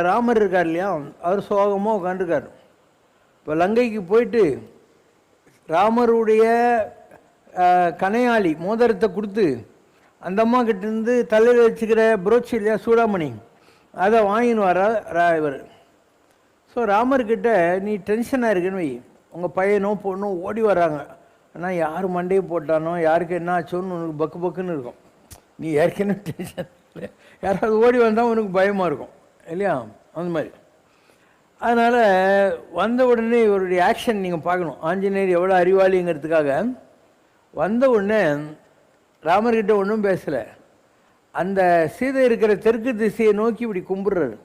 ராமர் இருக்கார் இல்லையா, அவர் சோகமாக உட்காந்துருக்கார். இப்போ லங்கைக்கு போயிட்டு ராமருடைய கனையாளி மோதிரத்தை கொடுத்து அந்த அம்மா கிட்டேருந்து தலையில் வச்சுக்கிற புரோச்சி இல்லையா சூடாமணி, அதை வாங்கின்னு வர இவர். ஸோ ராமர்கிட்ட நீ டென்ஷனாக இருக்குன்னு வை, உங்கள் பையனோ பொண்ணோ ஓடி வராங்க, ஆனால் யார் மண்டையை போட்டானோ யாருக்கு என்ன ஆச்சோன்னு உனக்கு பக்கு பக்குன்னு இருக்கும். நீ ஏற்கனவே டென்ஷன், யாராவது ஓடி வந்தால் உனக்கு பயமாக இருக்கும் இல்லையா, அந்த மாதிரி. அதனால் வந்த உடனே இவருடைய ஆக்ஷன் நீங்கள் பார்க்கணும். ஆஞ்சநேயர் எவ்வளோ அறிவாளிங்கிறதுக்காக வந்த உடனே ராமர்கிட்ட ஒன்றும் பேசலை, அந்த சீதை இருக்கிற தெற்கு திசையை நோக்கி இப்படி கும்பிட்றாரு.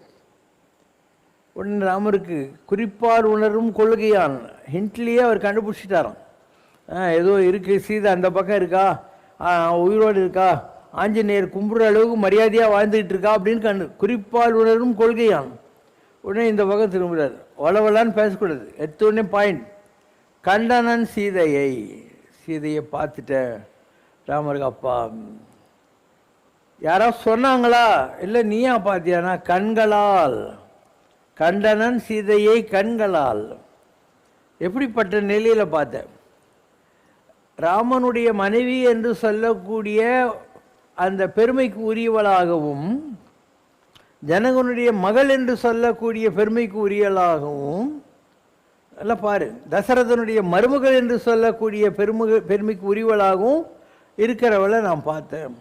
உடனே ராமருக்கு குறிப்பால் உணரும் கொள்கையான் ஹிண்ட்லேயே அவர் கண்டுபிடிச்சிட்டாராம். ஏதோ இருக்குது, சீதை அந்த பக்கம் இருக்கா, உயிரோடு இருக்கா, ஆஞ்சநேயர் கும்பிட்ற அளவுக்கு மரியாதையாக வாழ்ந்துக்கிட்டு இருக்கா அப்படின்னு குறிப்பால் உணரும் கொள்கையான். உடனே இந்த பக்கம் திரும்புகிறார். வளவலான்னு பேசக்கூடாது, எடுத்த உடனே பாயிண்ட். கண்டனன் சீதையை பார்த்துட்டேன். ராமருக்கு அப்பா யாராவது சொன்னாங்களா, இல்லை நீயா பார்த்தியானா? கண்களால். கண்டனன் சீதையை கண்களால். எப்படிப்பட்ட நிலையில் பார்த்தேன்? ராமனுடைய மனைவி என்று சொல்லக்கூடிய அந்த பெருமைக்கு உரியவளாகவும், ஜனகனுடைய மகள் என்று சொல்லக்கூடிய பெருமைக்கு உரியவளாகவும், நல்லா பாரு, தசரதனுடைய மருமகள் என்று சொல்லக்கூடிய பெருமைக்கு உரியவளாகவும் இருக்கிறவளை நான் பார்த்தேன்.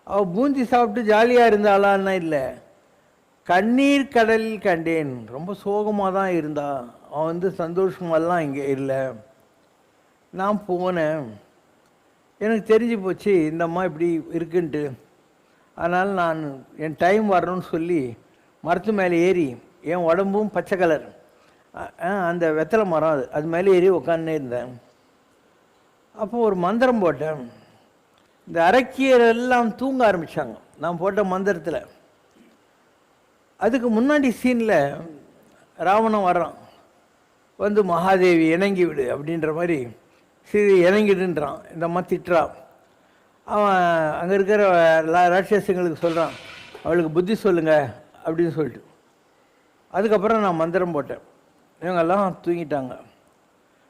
அவள் பூந்தி சாப்பிட்டு ஜாலியாக இருந்தாளான்னா இல்லை, கண்ணீர் கடலில் கண்டேன். ரொம்ப சோகமாக தான் இருந்தா, அவன் சந்தோஷமெல்லாம் இங்கே இல்லை. நான் போனேன், எனக்கு தெரிஞ்சு போச்சு இந்த அம்மா இப்படி இருக்குன்ட்டு. அதனால் நான் என் டைம் வரணும்னு சொல்லி மரத்து மேலே ஏறி, என் உடம்பும் பச்சை கலர், அந்த வெத்தலை மரம் அது மேலே ஏறி உட்காந்துனே இருந்தேன். அப்போ ஒரு மந்திரம் போட்டேன். இந்த அரக்கியர் எல்லாம் தூங்க ஆரம்பித்தாங்க நான் போட்ட மந்திரத்தில். அதுக்கு முன்னாடி சீனில் ராவணன் வரான், மகாதேவி இணங்கி விடு அப்படின்ற மாதிரி சரி இணங்கிடுன்றான். இந்த அம்மா திட்டுறான். அவன் அங்கே இருக்கிற ராட்சசங்களுக்கு சொல்கிறான், அவளுக்கு புத்தி சொல்லுங்க அப்படின்னு சொல்லிட்டு. அதுக்கப்புறம் நான் மந்திரம் போட்டேன், இவங்கெல்லாம் தூங்கிட்டாங்க.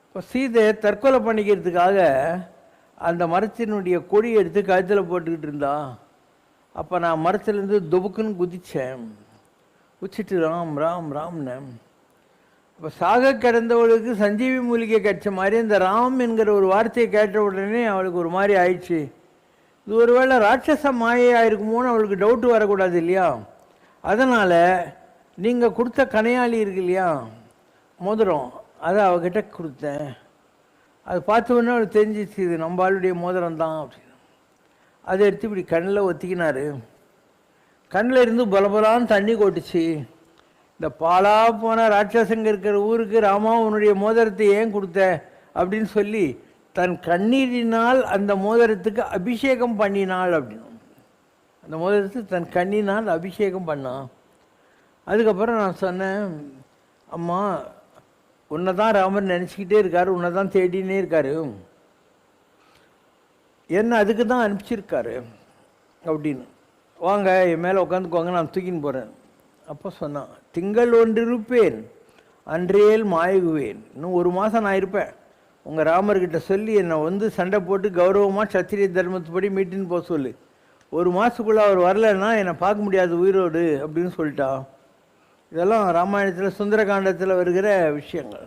இப்போ சீதை தற்கொலை பண்ணிக்கிறதுக்காக அந்த மரத்தினுடைய கொடி எடுத்து கழுத்தில் போட்டுக்கிட்டு இருந்தா. அப்போ நான் மரத்துலேருந்து துபுக்குன்னு குதித்தேன். குச்சிட்டு ராம் ராம் ராம்னு. இப்போ சாக கிடந்தவளுக்கு சஞ்சீவி மூலிகை கிடைச்ச மாதிரி இந்த ராம் என்கிற ஒரு வார்த்தையை கேட்ட உடனே அவளுக்கு ஒரு மாதிரி ஆயிடுச்சு. இது ஒருவேளை ராட்சச மாயையாக இருக்குமோன்னு அவளுக்கு டவுட்டு வரக்கூடாது இல்லையா. அதனால் நீங்கள் கொடுத்த கனையாளி இருக்கு இல்லையா மோதிரம், அதை அவகிட்ட கொடுத்தேன். அது பார்த்த உடனே அவளுக்கு தெரிஞ்சிச்சு இது நம்ம ஆளுடைய மோதிரம் தான் அப்படின்னு. அதை எடுத்து இப்படி கண்ணில் ஒத்திக்கினார். கண்ணில் இருந்து பலபலான்னு தண்ணி கொட்டுச்சு. இந்த பாலா போன ராட்சசங்க இருக்கிற ஊருக்கு ராமா உன்னுடைய மோதிரத்தை ஏன் கொடுத்த அப்படின்னு சொல்லி தன் கண்ணீரினால் அந்த மோதிரத்துக்கு அபிஷேகம் பண்ணினாள் அப்படின்னு. அந்த மோதிரத்துக்கு தன் கண்ணினால் அபிஷேகம் பண்ணான். அதுக்கப்புறம் நான் சொன்னேன், அம்மா உன்னை தான் ராமர் நினச்சிக்கிட்டே இருக்காரு, உன்னை தான் தேடினே இருக்காரு, என்ன அதுக்கு தான் அனுப்பிச்சிருக்காரு அப்படின்னு. வாங்க என் மேலே உட்காந்துக்குவாங்க, நான் தூக்கின்னு போகிறேன். அப்போ சொன்னான், திங்கள் ஒன்றிருப்பேன் அன்றேல் மாயகுவேன். இன்னும் ஒரு மாதம் நான் இருப்பேன். உங்கள் ராமர்கிட்ட சொல்லி என்னை சண்டை போட்டு கௌரவமாக சத்திரிய தர்மத்துப்படி மீட்டின்னு போக சொல்லு. ஒரு மாதத்துக்குள்ளே அவர் வரலைன்னா என்னை பார்க்க முடியாது உயிரோடு அப்படின்னு சொல்லிட்டா. இதெல்லாம் ராமாயணத்தில் சுந்தரகாண்டத்தில் வருகிற விஷயங்கள்.